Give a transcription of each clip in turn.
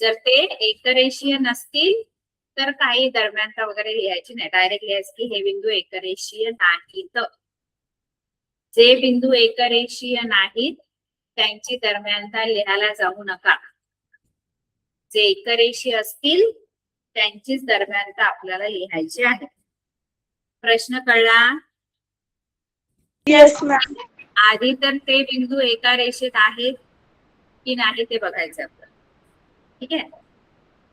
जर ते एकरेषीय नसतील तर काही दरम्यानता वगैरे लिहायची नाही, डायरेक्ट लिहायचं की हे बिंदू एकरेषीय नाहीत. जे बिंदू एकरेषीय नाहीत त्यांची दरम्यानता लिहायला जाऊ नका. जे एकरेषीय असतील त्यांचीच दरम्यानता आपल्याला लिहायची आहे. प्रश्न कळला? Yes ma'am. आधी तर ते बिंदू एका रेषेत आहेत की नाही ते बघायचं आपल्याला. ठीक आहे,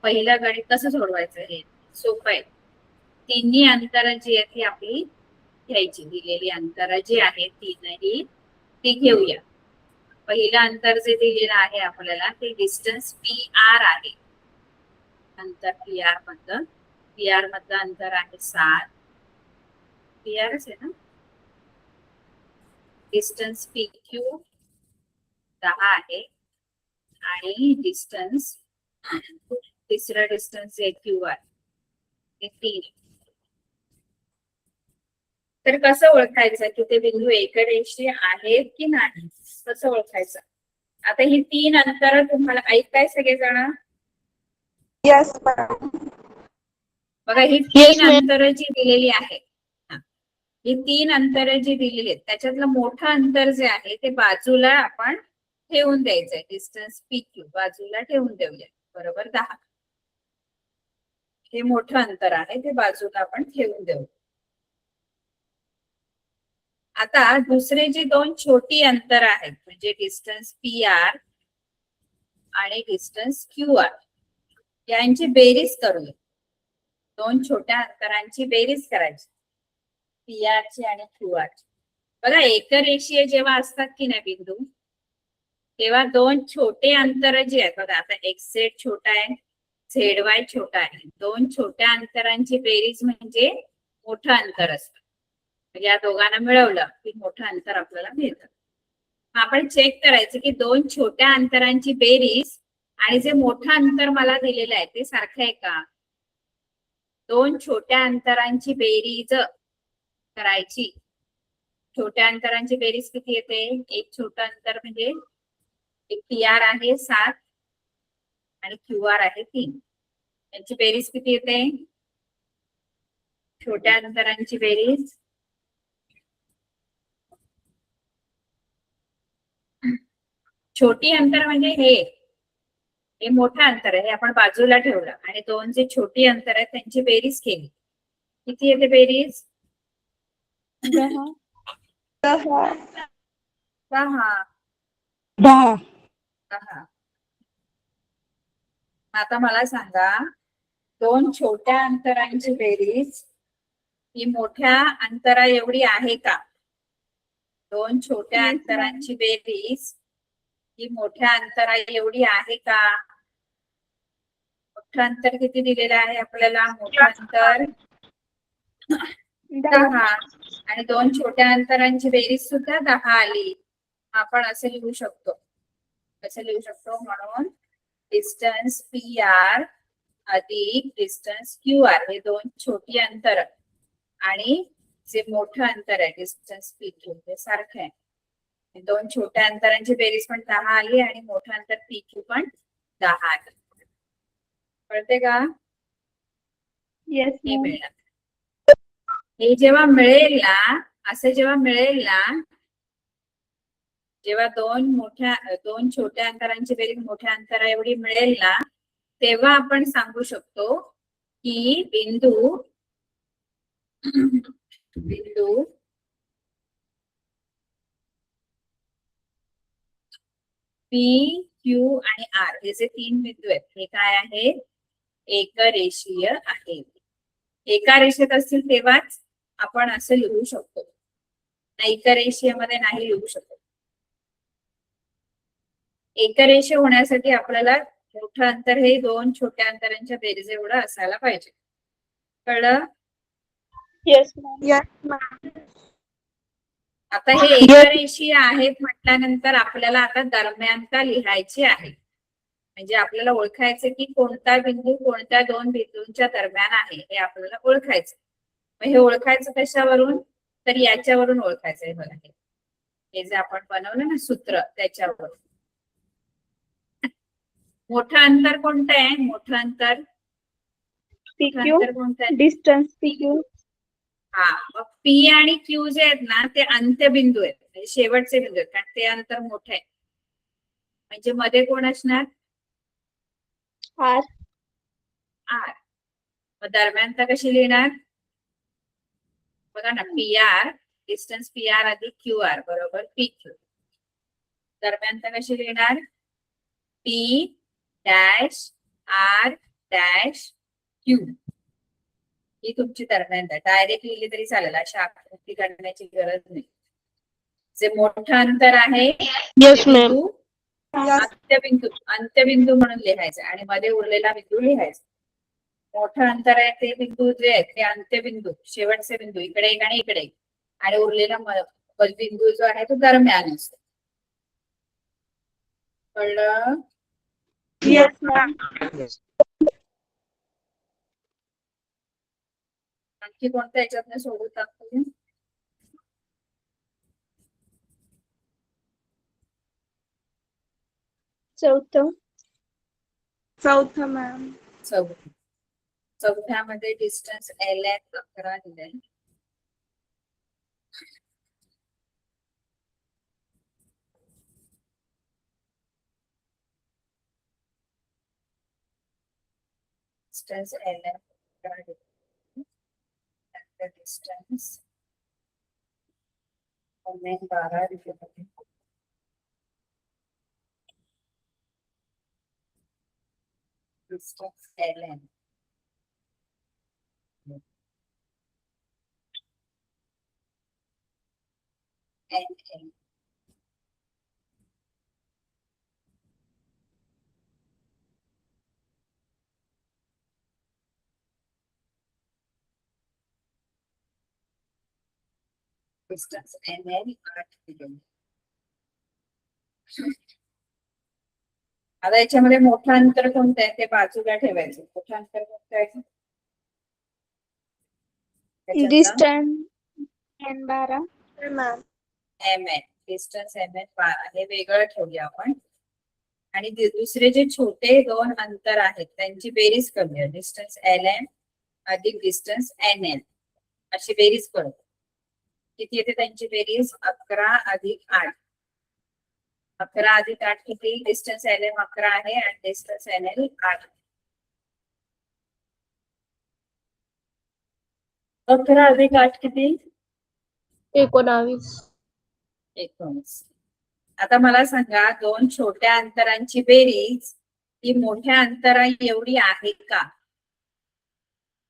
पहिलं गणित कसं सोडवायचं हे सोपं आहे. तिन्ही अंतर जी आहेत ती आपली घ्यायची, दिलेली अंतर जी आहेत तीनही ती घेऊया. पहिलं अंतर जे दिलेलं आहे आपल्याला ते डिस्टन्स PR आहे. अंतर PR मधलं, PR मधलं अंतर आहे 7. PRच आहे ना. डिस्टन्स PQ 10 आहे आणि डिस्टन्स तिसरा डिस्टन्स QR हे 3. तर कसं ओळखायचं की ते बिंदू एकरेषीय आहेत की नाही, कसं ओळखायचं? आता ही 3 अंतर तुम्हाला ऐकताय सगळेजण? Yes ma'am. बघा ही 3 अंतर जी दिलेली आहेत, ही 3 अंतर जी दिलेली आहेत त्याच्यातलं मोठं अंतर जे आहे ते बाजूला आपण ठेवून द्यायचंय. डिस्टन्स PQ बाजूला ठेवून देऊया. बरोबर 10. हे मोठं अंतर आहे ते बाजूला आपण ठेवून देऊ. आता दुसरे जे दोन छोटी अंतर आहेत म्हणजे डिस्टन्स PR आणि डिस्टन्स QR यांची बेरीज करूया. दोन छोट्या अंतरांची बेरीज करायची, PR ची आणि QR ची. बघा एकरेषीय जेव्हा असतात की नाही बिंदू तेव्हा दोन छोटे अंतर जे आहेत बघा, आता XZ छोटा आहे, ZY छोटा आहे. दोन छोट्या अंतरांची बेरीज म्हणजे मोठं अंतर असतं. या दोघांना मिळवलं की मोठं अंतर आपल्याला मिळतं. आपण चेक करायचं की दोन छोट्या अंतरांची बेरीज आणि जे मोठं अंतर मला दिलेलं आहे ते सारखं आहे का. दोन छोट्या अंतरांची बेरीज करायची. छोट्या अंतरांची बेरीज किती येते? एक छोटं अंतर म्हणजे एक PR आहे 7 आणि QR आहे 3. यांची बेरीज किती येते? छोट्या अंतरांची बेरीज छोटी अंतर म्हणजे हे मोठं अंतर आहे, हे आपण बाजूला ठेवलं आणि दोन जे छोटी अंतर आहेत त्यांची बेरीज केली. किती येते बेरीज? 10. 10. आता मला सांगा दोन छोट्या अंतरांची बेरीज ही मोठ्या अंतरा एवढी आहे का? दोन छोट्या अंतरांची बेरीज ही मोठ्या अंतरा एवढी आहे का? मोठं अंतर किती दिलेलं आहे आपल्याला? मोठं अंतर 10 आणि दोन छोट्या अंतरांची बेरीज सुद्धा 10 आली. आपण असं लिहू शकतो. कसं लिहू शकतो? म्हणून डिस्टन्स PR अधिक डिस्टन्स QR हे दोन छोटी अंतर आणि जे मोठं अंतर आहे डिस्टन्स PQ हे सारखं आहे. दोन छोट्या अंतरांची बेरीज पण 10 आली आणि मोठं अंतर PQ पण 10 आलं. कळते का? येस. हे मिळालं. हे जेव्हा मिळेल ना, असं जेव्हा मिळेल ना, जेव्हा दोन छोट्या अंतरांची बेरीज मोठ्या अंतरा एवढी मिळेल ना, तेव्हा आपण सांगू शकतो की बिंदू P, Q आणि R हे जे 3 बिंदू आहेत हे काय आहेत? एकरेषीय आहेत. एका रेषेत असतील तेव्हाच आपण असं लिहू शकतो, एकरेषीय मध्ये नाही लिहू शकत. एकरेषीय होण्यासाठी आपल्याला मोठं अंतर हे दोन छोट्या अंतरांच्या बेरीज एवढं असायला पाहिजे. कळलं? Yes ma'am. आता हे एकरेषीय आहेत म्हटल्यानंतर आपल्याला आता दरम्यानता लिहायची आहे. म्हणजे आपल्याला ओळखायचं की कोणता बिंदू कोणत्या दोन बिंदूंच्या दरम्यान आहे हे आपल्याला ओळखायचं. मग हे ओळखायचं कशावरून? तर याच्यावरून ओळखायचंय. बघा हे जे आपण बनवलं ना सूत्र त्याच्यावरून. मोठं अंतर कोणतं आहे? मोठं अंतर PQ. कोणतं आहे? Distance PQ. हा, मग पी आणि क्यू जे आहेत ना ते अंत्यबिंदू आहेत, म्हणजे शेवटचे बिंदू आहेत, कारण ते अंतर मोठं आहे. म्हणजे मध्ये कोण असणार? R. आर. मग दरम्यानता कशी लिहिणार? बघा ना, P R, distance P R अधिक क्यू आर बरोबर पी क्यू. दरम्यानता कशी लिहिणार? P dash R dash Q. ही तुमची दरम्यानता. डायरेक्ट लिहिली तरी चालेल, अशा आकृती करण्याची गरज नाही. जे मोठं अंतर आहे Yes, ते ma'am. बिंदू अंत्यबिंदू म्हणून लिहायचं आणि मध्ये उरलेला बिंदू लिहायचा. मोठं अंतर आहे ते बिंदू जे आहेत ते अंत्यबिंदू, शेवटचे बिंदू इकडे एक आणि इकडे एक, आणि उरलेला बिंदू जो आहे तो दरम्यान असतो. कळलं? Yes, ma'am. आणखी कोणत्या याच्यातनं सोडू टाकतो? चौथं मॅम. चौथ्यामध्ये डिस्टन्स एल एन 11 दिलंय. डिस्टन्स एल एन 11 दिलंय. डिस्टन्स एल एन 12 दिलंय. Distance L N N N distance N N 8 दिलंय. आता याच्यामध्ये मोठं अंतर कोणतं आहे ते बाजूला ठेवायचं. मोठं अंतर कोणतं आहे? त्याच्यातलं Distance N12. Ma'am. M N, distance M N 12 हे वेगळं ठेवूया आपण. आणि दुसरे जे छोटे दोन अंतर आहेत त्यांची बेरीज करूया. डिस्टन्स एल एम अधिक डिस्टन्स एन एन अशी बेरीज करू. किती येते त्यांची बेरीज? 11 अधिक 8. 11 अधिक 8 किती? डिस्टन्स एल एम 11 आहे आणि डिस्टन्स एन एल 8. 11 अधिक 8 किती? 19. 19. आता मला सांगा, दोन छोट्या अंतरांची बेरीज ही मोठ्या अंतरा एवढी आहे का?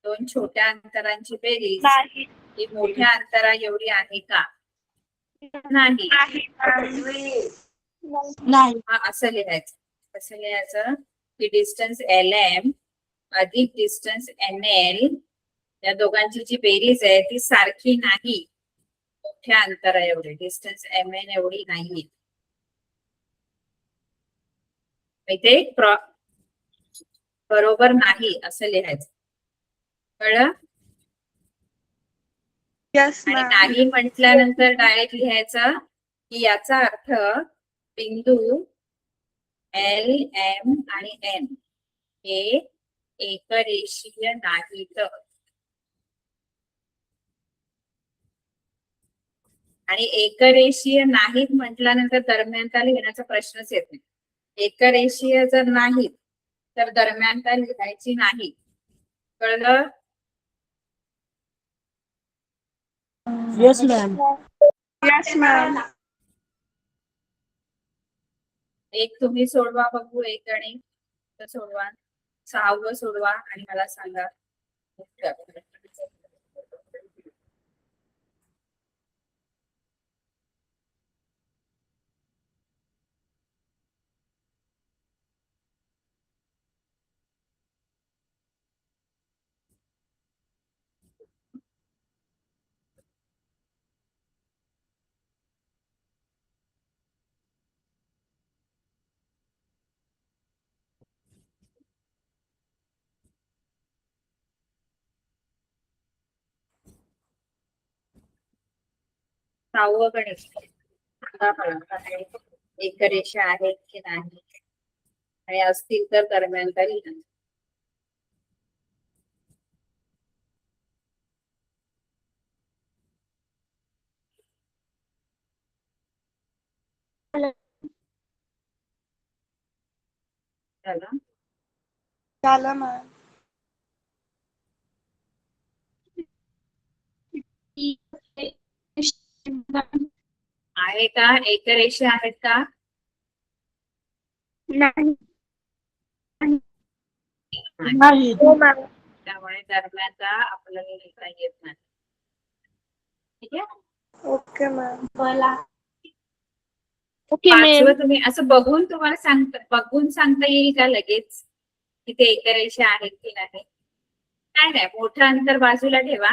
दोन छोट्या अंतरांची बेरीज नाही. ही मोठ्या अंतरा एवढी आहे का? नाही. नाही. हा, असं लिहायचं. कसं लिहायचं की डिस्टन्स एल एम अधिक डिस्टन्स एन एल या दोघांची जी बेरीज आहे ती सारखी नाही, मोठ्या अंतरा एवढी. डिस्टन्स एम एन एवढी नाही. इथे बरोबर नाही असं लिहायचं. कळलं? Yes, आणि ma'am. नाही म्हटल्यानंतर डायरेक्ट लिहायचं की याचा अर्थ बिंदू एल एम आणि एन हे एकरेषीय नाहीत. आणि एकरेषीय नाहीत म्हटल्यानंतर दरम्यानता लिहिण्याचा प्रश्नच येत नाही. एकरेषीय जर नाहीत तर दरम्यानता लिहायची नाही. कळलं? Yes, ma'am. Yes, ma'am. एक तुम्ही सोडवा बघू, एक गणित सोडवा, 6वं सोडवा आणि मला सांगा. सहावं गणित सांगा मला, एकरेषा आहे की नाही? आणि असतील तर दरम्यानचा लिहा. चला. झालं मॅम. आहे का? एकरेषी आहेत का? नाही. नाही. हो मॅम. त्यामुळे दरम्यानचा आपल्याला लिहिता येत नाही. ठीक आहे. Okay ma'am. बोला. ओके पाचवं मॅम. तुम्ही असं बघून तुम्हाला बघून सांगता येईल का लगेच की ते एकरेषी आहेत की नाही? काय नाही, मोठं अंतर बाजूला ठेवा.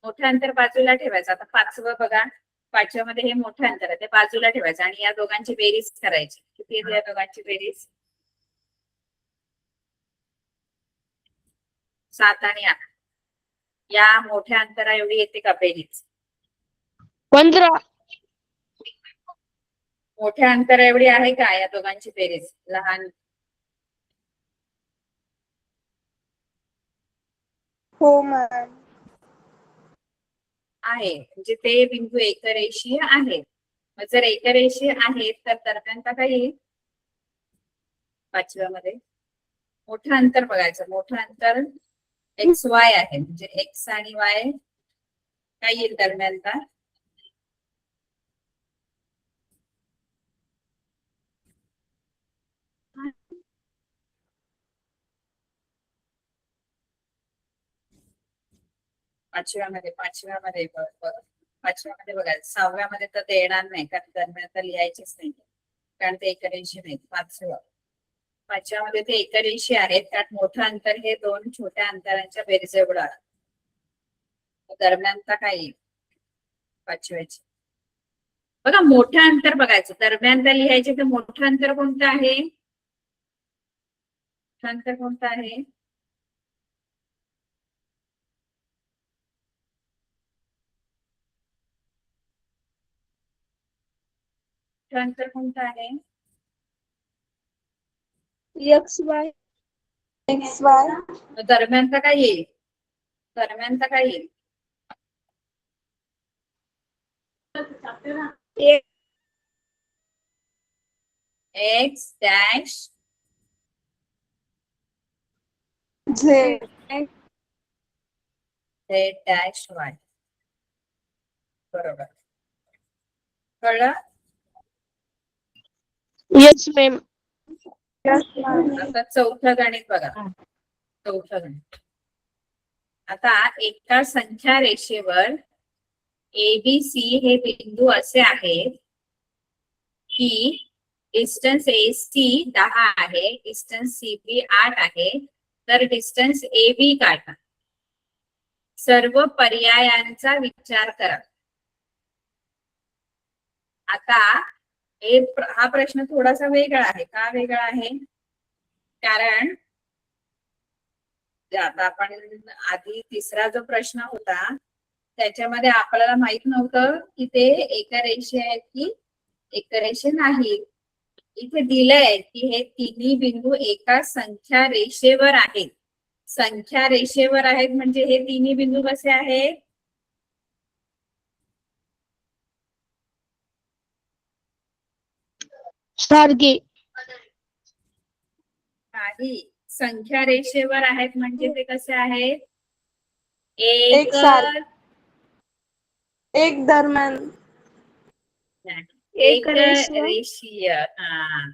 मोठं अंतर बाजूला ठेवायचं. आता पाचवं बघा, पाचव्यामध्ये हे मोठं अंतर आहे ते बाजूला ठेवायचं आणि या दोघांची बेरीज करायची. किती आहे या दोघांची बेरीज? 7 आणि 8. या मोठ्या अंतरा एवढी येते का बेरीज? 15. मोठ्या अंतरा एवढी आहे का या दोघांची बेरीज? लहान हो मॅम. आहे, म्हणजे ते बिंदू एकरेषीय आहेत. मग जर एकरेषीय आहेत तर दरम्यानचा काय येईल? पाचव्यामध्ये मोठं अंतर बघायचं. मोठं अंतर एक्स वाय आहे, म्हणजे एक्स आणि वाय काय येईल दरम्यानचा? पाचव्यामध्ये बघायचं. 6व्यामध्ये तर ते येणार नाही कारण दरम्यान तर लिहायचेच नाही कारण ते एकरेषी नाहीत. पाचव्यामध्ये ते एकरेषी आहेत कारण मोठं अंतर हे दोन छोट्या अंतरांच्या बेरीज एवढं आहे. दरम्यानचा काय येईल पाचव्याची? बघा, मोठं अंतर बघायचं. दरम्यानचा लिहायचे तर मोठं अंतर कोणतं आहे? मोठं अंतर कोणतं आहे? मोठं अंतर कोणतं आहे? X Y. X Y. दरम्यानचा काय येईल? दरम्यानचा काय येईल? X dash Z. Z dash Y. बरोबर. कळलं? Yes ma'am. Yes ma'am. आता चौथं गणित बघा. चौथं गणित. आता एका संख्या रेषेवर एबीसी हे बिंदू असे आहेत की डिस्टन्स AC 10 आहे, डिस्टन्स CB 8 आहे, तर डिस्टन्स AB काढा. सर्व पर्यायांचा विचार करा. आता हा प्रश्न थोडासा वेगळा आहे. का वेगळा आहे? कारण आता आपण आधी तिसरा जो प्रश्न होता त्याच्यामध्ये आपल्याला माहित नव्हतं की ते एकरेषीय आहेत की एकरेषीय नाही. इथे दिलंय की हे तिन्ही बिंदू एका संख्या रेषेवर आहेत. संख्या रेषेवर आहेत म्हणजे हे तिन्ही बिंदू कसे आहेत? सारखे. काही संख्या रेषेवर आहेत म्हणजे ते कसे आहेत? एक दरम्यान. एक रेषीय. हा,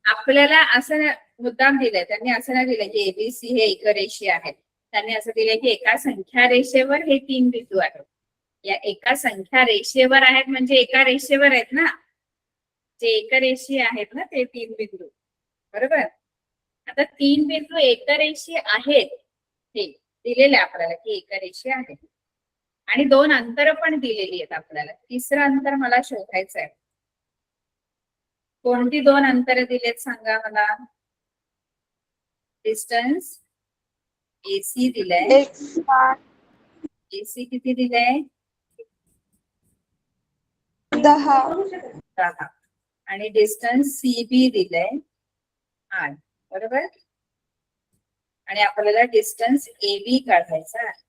आपल्याला असं मुद्दाम दिलंय त्यांनी, असं नाही दिलंय की एबीसी हे एकरेषीय आहेत. त्यांनी असं दिलंय की एका संख्या रेषेवर हे 3 बिंदू आहेत. या एका संख्या रेषेवर आहेत म्हणजे एका रेषेवर आहेत ना, जे एकरेषीय आहेत ना ते 3 बिंदू. बरोबर. आता 3 बिंदू एकरेषीय आहेत हे दिलेले आपल्याला की एकरेषीय आहेत आणि 2 अंतर पण दिलेली आहेत आपल्याला. तिसरं अंतर मला शोधायचं आहे. कोणती 2 अंतर दिलेत सांगा मला? डिस्टन्स AC दिलंय. AC किती दिलंय? 10. आणि डिस्टन्स CB दिलंय आर, बरोबर. आणि आपल्याला डिस्टन्स AB काढायचा आहे.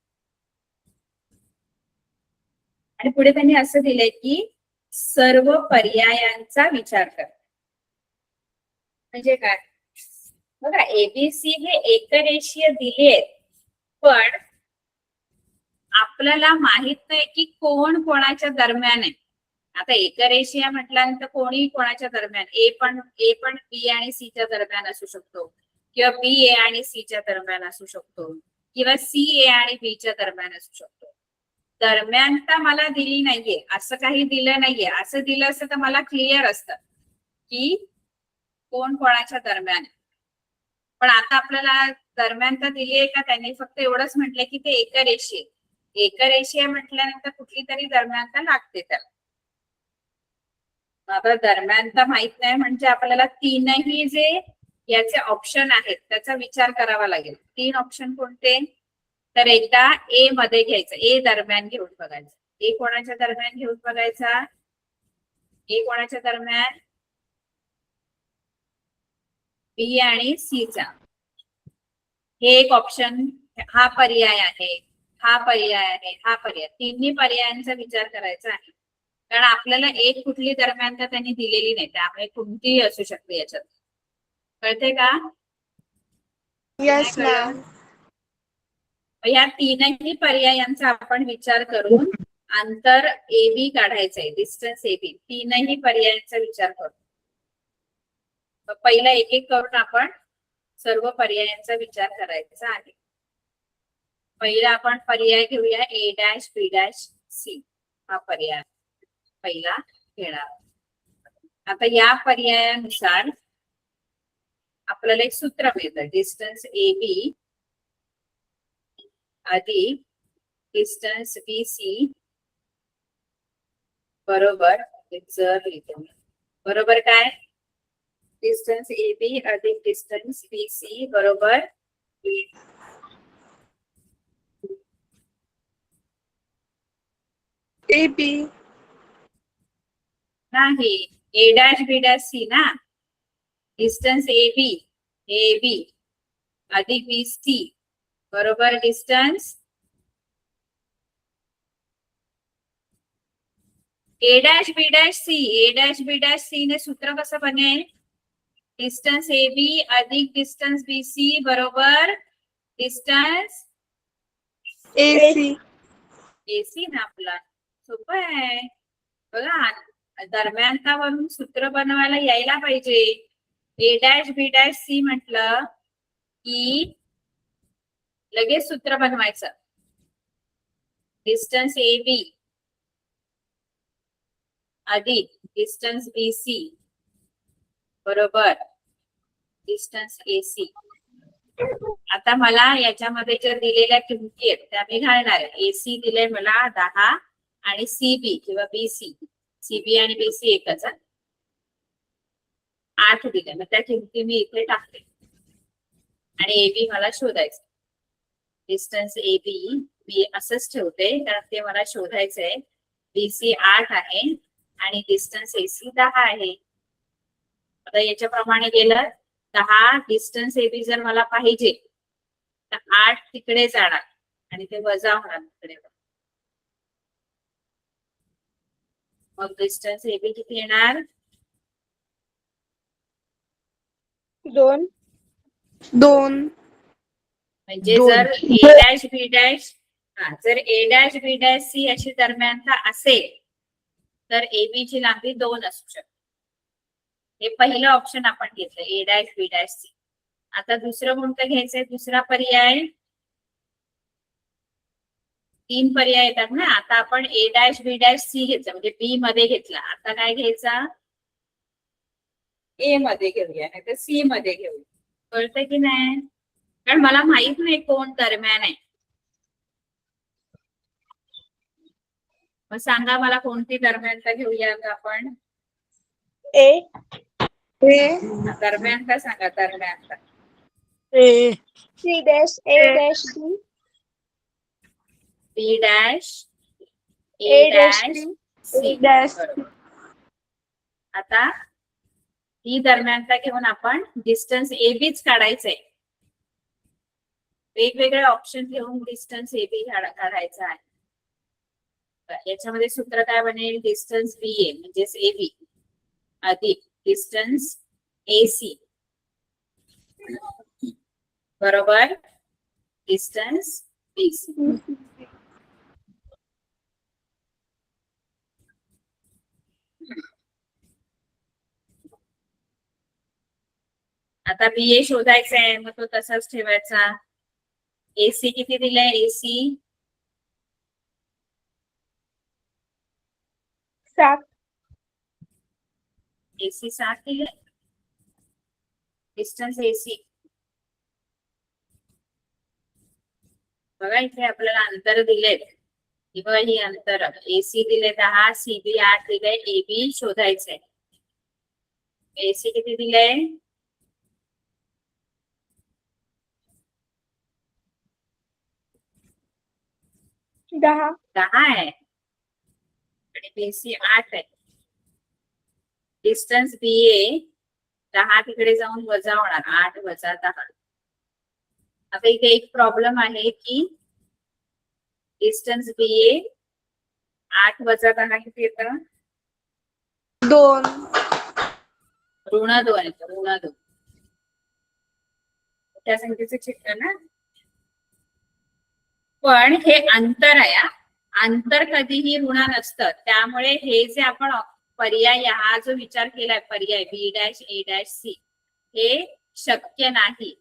आणि पुढे त्यांनी असं दिलंय की सर्व पर्यायांचा विचार कर. म्हणजे काय बघा, ABC हे एकरेषीय दिलेत, पण आपल्याला माहित नाही की कोण कोणाच्या दरम्यान आहे. आता एकरेषीय म्हटल्यानंतर कोणी कोणाच्या दरम्यान, ए पण बी आणि सी च्या दरम्यान असू शकतो, किंवा बी ए आणि सी च्या दरम्यान असू शकतो, किंवा सी ए आणि बी च्या दरम्यान असू शकतो. दरम्यानता मला दिली नाहीये, असं काही दिलं नाहीये. असं दिलं असतं तर मला क्लिअर असतं की कोण कोणाच्या दरम्यान आहे. पण आता आपल्याला दरम्यानता दिली आहे का, त्यांनी फक्त एवढंच म्हटलंय की ते एकरेषीय. एकरेषीय म्हटल्यानंतर कुठली तरी दरम्यानता लागते त्याला. आता दरम्यानता माहित नाही म्हणजे आपल्याला तीनही जे याचे ऑप्शन आहेत त्याचा विचार करावा लागेल. 3 ऑप्शन कोणते, तर एकदा ए मध्ये घ्यायचं, ए दरम्यान घेऊन बघायचं. ए कोणाच्या दरम्यान घेऊन बघायचा, ए कोणाच्या दरम्यान, बी आणि सी चा. हे एक ऑप्शन, हा पर्याय आहे, हा पर्याय आहे, हा पर्याय. तिन्ही पर्यायांचा विचार करायचा आहे. कारण आपल्याला एक कुठली दरम्यानता त्यांनी दिलेली नाही, त्यामुळे कोणतीही असू शकते याच्यात. कळते का? Yes ma'am. या तीनही पर्यायांचा आपण विचार करून अंतर AB काढायचंय, डिस्टन्स AB. तीनही पर्यायांचा विचार करू. पहिला एक एक करून आपण सर्व पर्यायांचा विचार करायचा आहे. पहिला आपण पर्याय घेऊया A', B', C. हा पर्याय पहिला घेणार. आता या पर्यायानुसार आपल्याला एक सूत्र मिळतं, डिस्टन्स AB अधिक डिस्टन्स BC बरोबर, जर लिहितो मी, बरोबर काय, डिस्टन्स AB अधिक डिस्टन्स BC बरोबर AB नाही, A', B', C ना. डिस्टन्स AB अधिक BC बरोबर डिस्टन्स A', ने सूत्र कसं बनेल, डिस्टन्स AB अधिक डिस्टन्स BC बरोबर डिस्टन्स AC ना. आपला सोपं आहे बघा. दरम्यानतावरून सूत्र बनवायला यायला पाहिजे. A', B', C म्हटलं की लगेच सूत्र बनवायचं, डिस्टन्स AB अधिक डिस्टन्स BC बरोबर डिस्टन्स AC. आता मला याच्यामध्ये ज्या दिलेल्या किमती आहेत त्या मी घालणार आहे. AC दिले मला 10 आणि CB किंवा BC, CB आणि BC एकच, 8 दिले. मग त्या किमती मी इथे टाकते आणि AB मला शोधायचं. डिस्टन्स AB मी असंच ठेवते कारण ते मला शोधायचंय. BC 8 आहे आणि डिस्टन्स AC 10 आहे. आता याच्याप्रमाणे गेलं, 10 डिस्टन्स AB जर मला पाहिजे तर 8 तिकडे जाणार आणि ते वजा होणार तिकडे. मग डिस्टन्स AB किती येणार, 2. म्हणजे जर A', B', अशी दरम्यानता असेल तर AB ची लांबी 2 असू शकते. हे पहिलं ऑप्शन आपण घेतलं, A', B', C. आता दुसरं कोणतं घ्यायचंय, दुसरा पर्याय, 3 पर्याय येतात ना. आता आपण A', B', C घेतलं म्हणजे B मध्ये घेतला. आता काय घ्यायचा, A मध्ये घेऊया नाही तर C मध्ये घेऊया. कळतंय की नाही, कारण मला माहित नाही कोण दरम्यान आहे. मग सांगा मला कोणती दरम्यानता घेऊया आपण. A दरम्यानता सांगा, दरम्यानता. C dash A dash C B dash A dash C C. dash बरोबर. आता ही दरम्यानता घेऊन आपण डिस्टन्स एबीच काढायचंय. वेगवेगळे ऑप्शन घेऊन डिस्टन्स एबी काढायचा आहे. याच्यामध्ये सूत्र काय बनेल? डिस्टन्स बी ए म्हणजेच एबी अधिक डिस्टन्स एसी बरोबर डिस्टन्स बीसी. आता बी ए शोधायचा आहे, मग तो तसाच ठेवायचा. एसी किती दिलाय? एसी 7. एसी 7 दिलाय. डिस्टन्स एसी बघा इथे आपल्याला अंतर दिलेत. किंवा ही अंतर एसी दिले 10, सीबी 8 दिले, एबी शोधायचंय. एसी किती दिलंय? 10. 10 आहे आणि बीसी 8 आहे. डिस्टन्स बी ए 10 तिकडे जाऊन वजा होणार, 8 वजा 10. आता इथे एक प्रॉब्लेम आहे की डिस्टन्स बी ए 8 वजा 10 किती येतं? 2. ऋण 2 येतं, ऋण 2. त्या संख्येचं चिन्ह ना. पण हे अंतर आहे हा. अंतर कधीही ऋण नसतं. त्यामुळे हे जे आपण पर्याय हा जो विचार केलाय पर्याय बी डॅश ए डॅश सी हे शक्य नाही.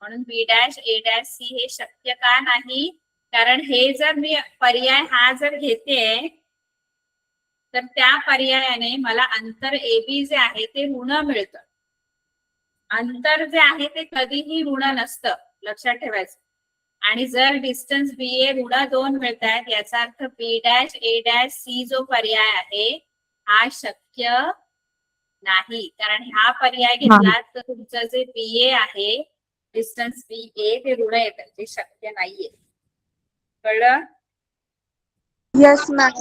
म्हणून बी डॅश ए डॅश सी हे शक्य का नाही? कारण हे जर मी पर्याय हा जर घेते तर त्या पर्यायाने मला अंतर एबी जे आहे ते ऋण मिळतं. अंतर जे आहे ते कधीही ऋण नसतं, लक्षात ठेवायचं. आणि जर डिस्टन्स बी ए ऋण 2 मिळत आहेत याचा अर्थ बी डॅश ए डॅश सी जो पर्याय आहे हा शक्य नाही. कारण हा पर्याय घेतला तर तुमचं जे बी ए आहे डिस्टन्स बी ए ते ऋण येतं, ते शक्य नाहीये. कळलं? Yes, ma'am.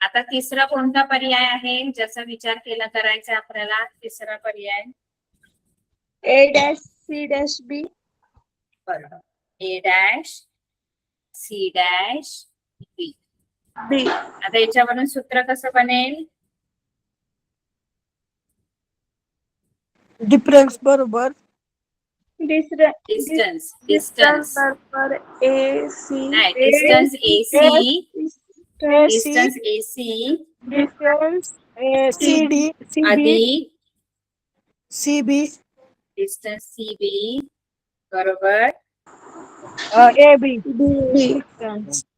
आता तिसरा कोणता पर्याय आहे ज्याचा विचार केला करायचा आपल्याला? तिसरा पर्याय A dash C dash B. बरोबर A dash C dash B. B. आता याच्यावरून सूत्र कसं बनेल? डिफरन्स बरोबर डिस्टन्स डिस्टन्स बरोबर A C. नाही, distance AC distance C. AC Difference C D अधिक C B distance C B बरोबर A B B.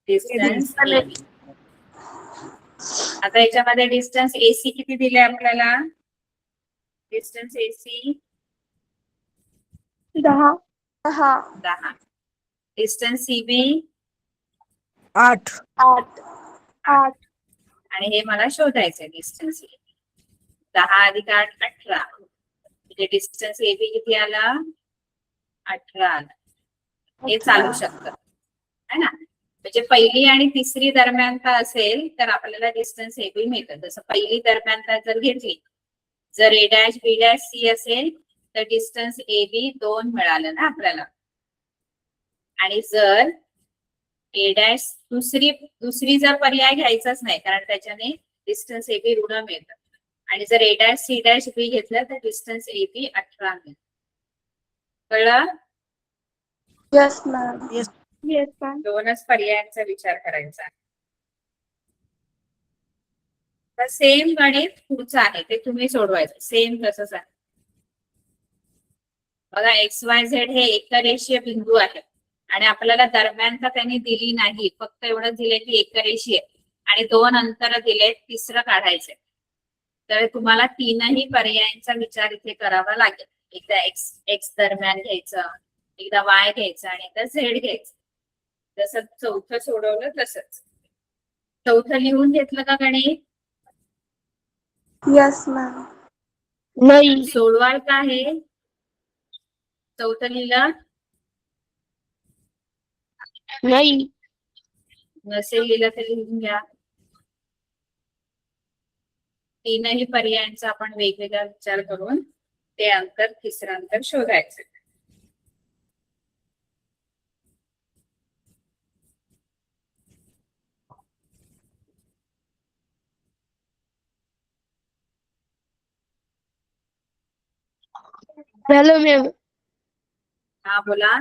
Distance A B. आता याच्यामध्ये डिस्टन्स एसी किती दिले आपल्याला? Distance AC 10. 10. Distance CB 8 8. आणि हे मला शोधायचंय डिस्टन्स 10 अधिक 8 18. म्हणजे डिस्टन्स एबी किती आला? 18 आला. हे चालू शकतं है ना. म्हणजे पहिली आणि तिसरी दरम्यानता असेल तर आपल्याला डिस्टन्स एबी मिळतं. जसं पहिली दरम्यानता जर घेतली, जर A dash B dash C असेल तर डिस्टन्स एबी 2 मिळालं ना आपल्याला. आणि जर ए डॅश दुसरी जर पर्याय घ्यायचाच नाही कारण त्याच्याने डिस्टन्स एबी ऋण मिळतं. आणि जर ए डॅश सी डॅश बी घेतलं तर डिस्टन्स एबी 18 मिळतं. कळलं? Yes, ma'am. Yes. Yes, ma'am. दोनच पर्यायांचा विचार करायचा. तर सेम गणित पुढचं आहे ते तुम्ही सोडवायचं. सेम तसंच आहे. बघा एक्स वाय झेड हे एकरेषीय बिंदू आहे आणि आपल्याला दरम्यानता त्यांनी दिली नाही, फक्त एवढं दिलंय की एकरेषीय आणि 2 अंतर दिले, तिसरं काढायचंय. तर तुम्हाला तीनही पर्यायांचा विचार इथे करावा लागेल. एकदा एक्स दरम्यान घ्यायचं, एकदा वाय घ्यायचं आणि एकदा झेड घ्यायचं. जसं चौथं सोडवलं तसंच. चौथं लिहून घेतलं का गणित? Yes, ma'am. नाही सोडवाल का हे? चौथं लिहिलं नाही नसेल लिहिलं तर लिहून घ्या. तीनही पर्यायांचा आपण वेगवेगळा विचार करून ते अंतर तिसरं अंतर शोधायचं. Hello ma'am. हा बोला,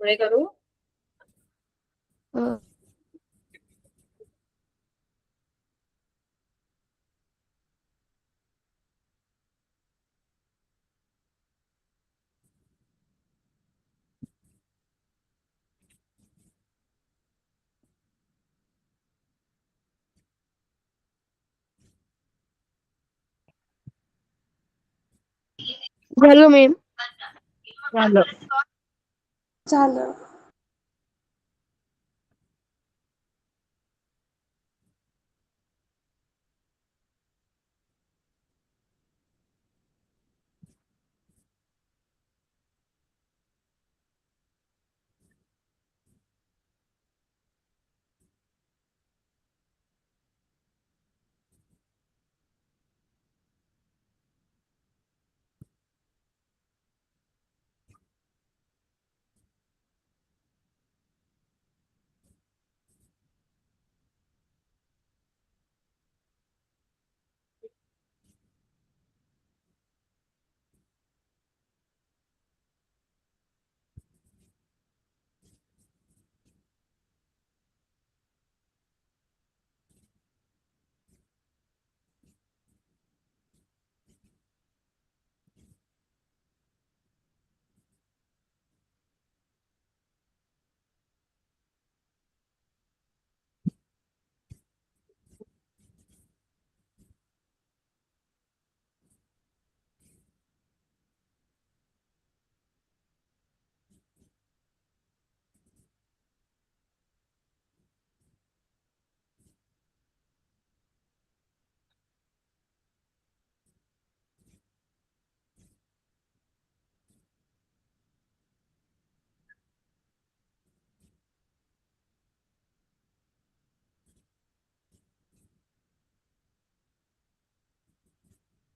पुढे करू. Hello ma'am. झालं. झालं.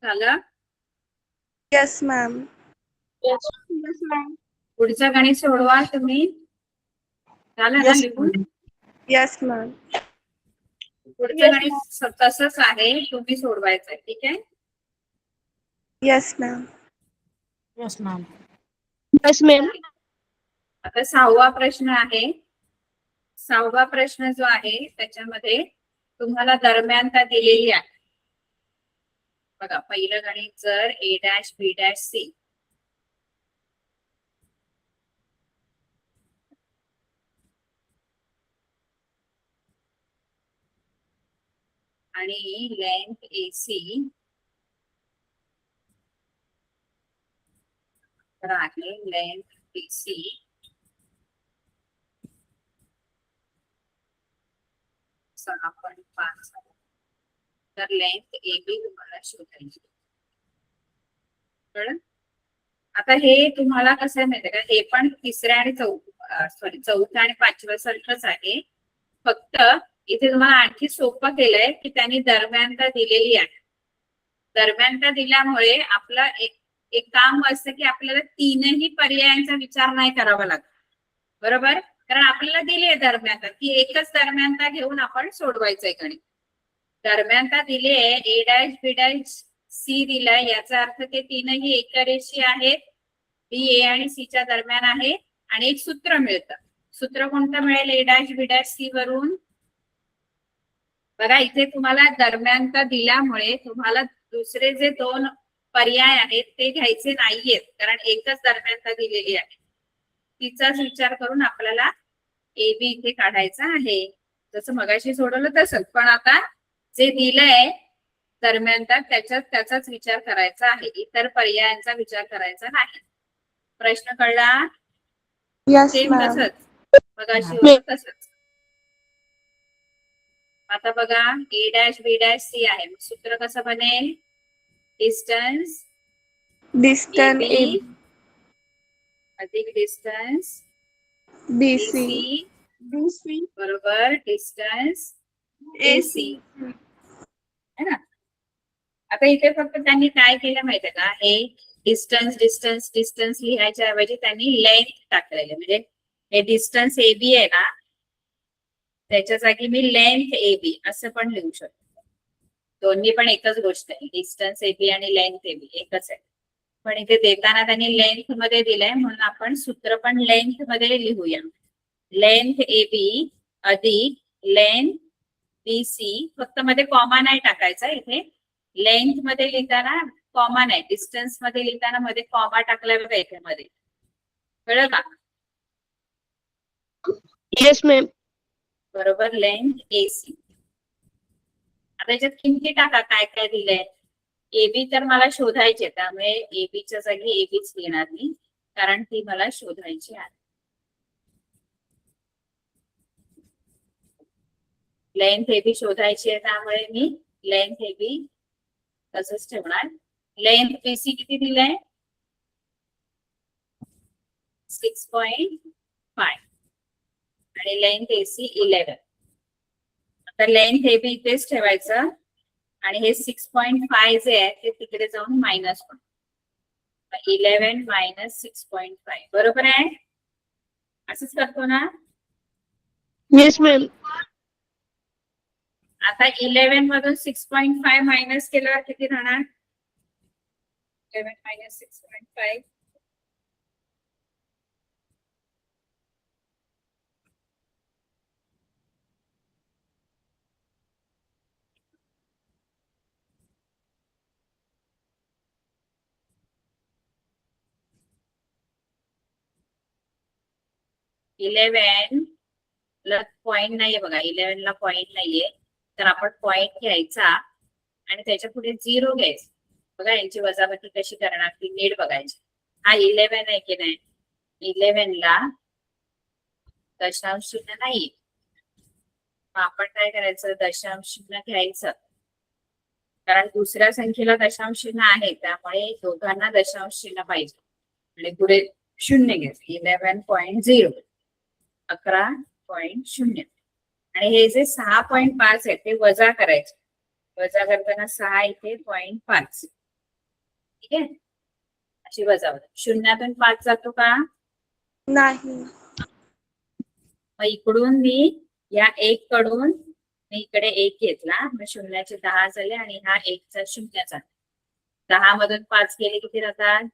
झालं. Yes, ma'am. Yes. Yes, ma'am. पुढचं गणित सोडवा तुम्ही. झालं ना Yes, लिहून. Yes, ma'am. पुढचं गणित तसंच आहे, तुम्ही सोडवायचं. ठीक आहे. Yes, ma'am. Yes, ma'am. Yes, ma'am. आता 6वा प्रश्न आहे. 6वा प्रश्न जो आहे त्याच्यामध्ये तुम्हाला दरम्यानता दिलेली आहे. बघा, पहिलं गणित जर A' B' C आणि लेंथ AC तर आहे लेंथ BC 6.5 तर लेंथ AB तुम्हाला शोधायची. कळलं? आता हे तुम्हाला कसं आहे माहितीये का, हे पण तिसऱ्या आणि चौथ्या आणि पाचव्या सारखंच आहे. फक्त इथे तुम्हाला आणखी सोपं केलंय की त्यांनी दरम्यानता दिलेली आहे. दरम्यानता दिल्यामुळे आपलं एक काम असतं की आपल्याला तीनही पर्यायांचा विचार नाही करावा लागत. बरोबर? कारण आपल्याला दिली आहे दरम्यानता, ती एकच दरम्यानता घेऊन आपण सोडवायचंय गणित. दरम्यानता दिली आहे A' B' C दिलाय, याचा अर्थ ते तीनही एकरेषी आहेत. B A आणि C च्या दरम्यान आहे आणि एक सूत्र मिळतं. सूत्र कोणतं मिळेल A' B' C वरून? बघा, इथे तुम्हाला दरम्यानता दिल्यामुळे तुम्हाला दुसरे जे दोन पर्याय आहेत ते घ्यायचे नाहीयेत, कारण एकच दरम्यानता दिलेली आहे. तिचाच विचार करून आपल्याला AB इथे काढायचा आहे. जसं मगाशी सोडवलं तसंच, पण आता जे दिलंय दरम्यानता त्याचाच विचार करायचा आहे. इतर पर्यायांचा विचार करायचा नाही. प्रश्न कळला? Yes, same ma'am. तसंच मगाशी होतं तसंच. आता बघा, A' B' C आहे. सूत्र कसं बनेल? Distance Distance AB AB. अधिक डिस्टन्स BC. BC BC. बरोबर डिस्टन्स AC. AC. है ना? आता इथे फक्त त्यांनी काय केलं माहितीये का, हे डिस्टन्स डिस्टन्स डिस्टन्स लिहायच्या ऐवजी त्यांनी लेंथ टाकलेले. म्हणजे हे डिस्टन्स AB आहे ना, त्याच्या जागी मी लेंथ AB असं पण लिहू शकतो. दोन्ही पण एकच गोष्ट आहे. डिस्टन्स AB आणि लेंथ AB एकच आहे. पण इथे देताना त्यांनी लेंथ मध्ये दिलंय म्हणून आपण सूत्र पण लेंथ मध्ये लिहूया. लेंथ AB अधिक लेंथ BC, फक्त मध्ये कॉमा नाही टाकायचा. इथे लेंथ मध्ये लिहिताना कॉमा नाही, डिस्टन्स मध्ये लिहिताना मध्ये कॉमा टाकला बघा इथे मध्ये. कळलं का? Yes ma'am. बरोबर, लेंथ AC. आता याच्यात किमती टाका काय काय दिलंय. AB तर मला शोधायचे, त्यामुळे ABच्या जागी ABच लिहिणार मी, कारण ती मला शोधायची आहे. लेंथ AB शोधायची आहे, त्यामुळे मी लेंथ AB तसंच ठेवणार. लेंथ BC किती दिलंय? 6.5 आणि लेंथ AC 11. आता लेंथ AB इथेच ठेवायचं आणि हे 6.5 जे आहे ते तिकडे जाऊन मायनस होईल. 11 मायनस 6.5 बरोबर आहे. असंच करतो ना. Yes ma'am. आता 11 मधून 6.5 मायनस केल्यावर किती राहणार? 11 मायनस 6.5 11 ला पॉइंट नाहीये बघा, 11 ला पॉइंट नाहीये, तर आपण पॉइंट घ्यायचा आणि त्याच्या पुढे 0 घ्यायचं. बघा यांची वजाबाकी कशी करणार ती नीट बघायची. हा 11 आहे की नाही, 11 ला दशांश चिन्ह नाही, मग आपण काय करायचं, दशांश चिन्ह घ्यायचं, कारण दुसऱ्या संख्येला दशांश चिन्ह आहे, त्यामुळे दोघांना दशांश चिन्ह पाहिजे आणि पुढे 0 घ्यायचं. 11.0 11.0 आणि हे जे 6.5 आहे ते वजा करायचे. वजा करताना 6 इथे 0.5. ठीक आहे, अशी वजा होते. 0तून 5 जातो का? नाही. मग इकडून मी या 1 कडून मी इकडे 1 घेतला, मग 0चे 10 झाले आणि हा 1चा 0 झाला. 10 मधून 5 गेले किती राहतात?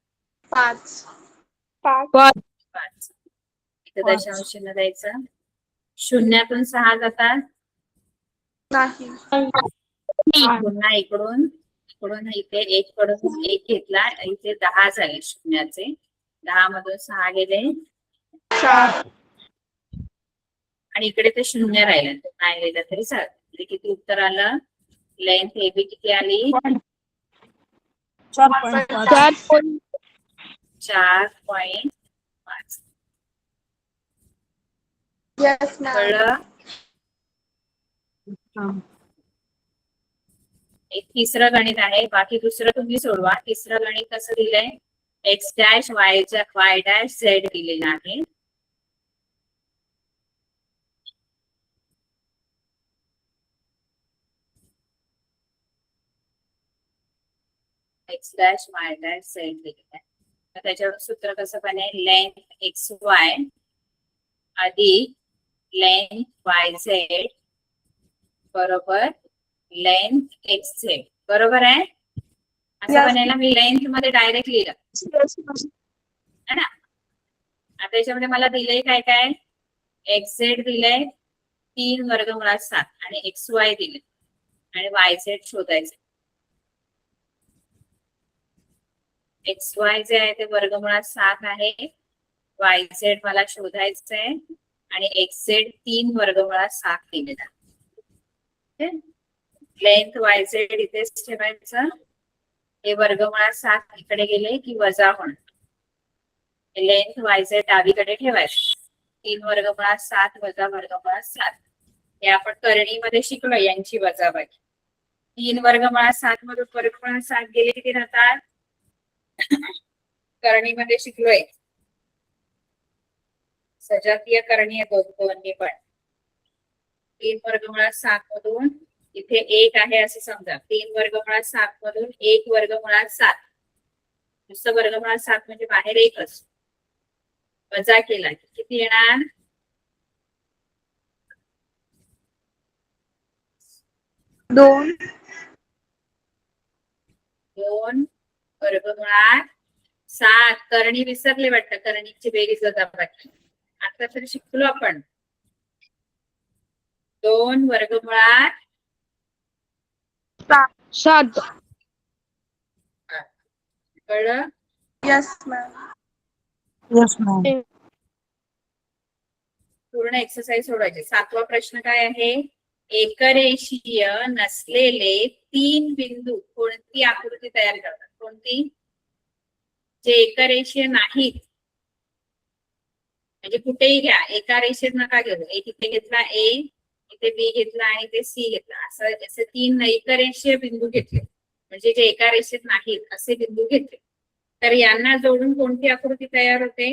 5 5 5. इथे दशांश चिन्ह द्यायचं. 0तून 6 जातात. नाही. पुन्हा इकडून इथे 1 कडून 1 घेतला, इथे 10 झाले 0चे. 10 मधून 6 गेले 4 आणि इकडे ते 0 राहिलं, ते नाही लिहिलं तरी चालतं. किती उत्तर आलं? लेंथ AB किती आली? 4.5. Yes ma'am. कळलं? एक तिसरं गणित आहे, बाकी दुसरं तुम्ही सोडवा. तिसरं गणित कसं दिलंय? x dash y dash z दिलेलं आहे. x dash y dash z दिलेलं आहे. तर त्याच्यावर सूत्र कसं बनेल? लेंथ xy अधिक लेंथ yz बरोबर लेंथ xz. बरोबर आहे. असं Yes. बनायला मी लेंथ मध्ये डायरेक्ट लिहिलं है ना. आता याच्यामध्ये मला दिलंय काय काय? xz दिलंय 3 वर्गमुळात 7 आणि xy दिले आणि yz शोधायचे. xy जे आहे ते वर्गमुळात 7 आहे, yz मला शोधायचं आहे आणि xz 3 वर्गमुळात 7 दिलेला. लेंथ yz इथेच ठेवायचं. हे वर्गमुळात 7 इकडे गेले की वजा होणार. लेंथ yz डावीकडे ठेवायचं. 3 वर्गमुळात 7 वजा वर्गमुळात 7 हे आपण करणीमध्ये शिकलो यांची वजाबाकी. 3 वर्गमुळात 7 मधून वर्गमुळात 7 गेले किती राहतात? करणीमध्ये शिकलोय, सजातीय करणी आहे दोन्ही पण. 3 वर्गमुळात 7 मधून इथे 1 आहे असं समजा. 3 वर्गमुळात 7 मधून 1 वर्गमुळात 7. नुसतं वर्गमुळात 7 म्हणजे बाहेर 1 असतो. वजा केला की किती येणार? 2 2 वर्गमुळात 7. करणी विसरले वाटतं. करणीची बेरीज वजाबाकी आता तर शिकलो आपण. 2 वर्गमुळात 7. कळलं? Yes ma'am. Yes, ma'am. पूर्ण एक्सरसाइज सोडवायची. 7वा प्रश्न काय आहे? एकरेषीय नसलेले 3 बिंदू कोणती आकृती तयार करतात? कोणती? जे एकरेषीय नाहीत म्हणजे कुठेही घ्या, एका रेषेत नका घेऊ. एक इथे घेतला ए, इथे बी घेतला आणि इथे सी घेतला. असं असे 3 एकरेषीय बिंदू घेतले म्हणजे जे एका रेषेत नाहीत असे बिंदू घेतले. तर यांना जोडून कोणती आकृती तयार होते?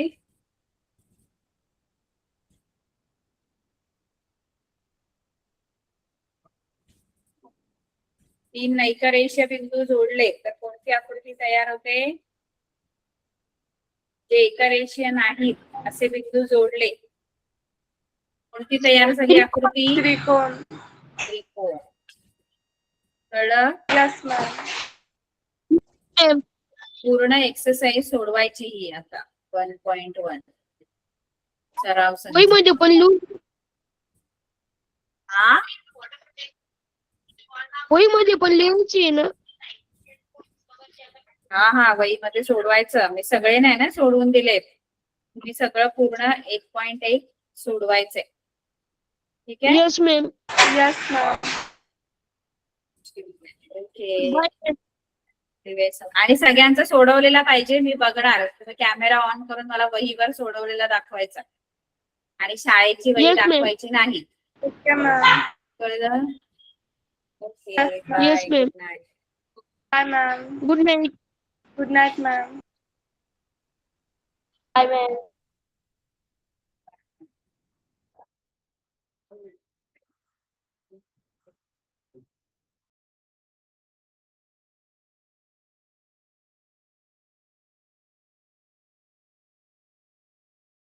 तीन नैकरेषीय बिंदू जोडले तर कोणती आकृती तयार होते? जे एकरेषीय नाहीत असे बिंदू जोडले कोणती तयार झाली आकृती? त्रिकोण. त्रिकोण. कळलं? Yes ma'am. पूर्ण एक्सरसाइज सोडवायची ही आता 1.1 सराव संच. वहीमध्ये पण लिहून हा वहीमध्ये पण लिहायची आहे ना. हा वहीमध्ये सोडवायचं. मी सगळे नाही ना सोडवून दिले. तुम्ही सगळं पूर्ण 1.1 सोडवायचंय. ठीक आहे? Yes ma'am. Yes ma'am. Okay. आणि सगळ्यांचं सोडवलेला पाहिजे. मी बघणार. तुम्ही कॅमेरा ऑन करून मला वहीवर सोडवलेला दाखवायचा आणि शाळेची वही Yes, ma'am. दाखवायची नाही. Okay ma'am. कळलं? ओके. Yes, बाय. Yes, ma'am. Good night. Bye ma'am. Good night. Good night ma'am. Bye ma'am.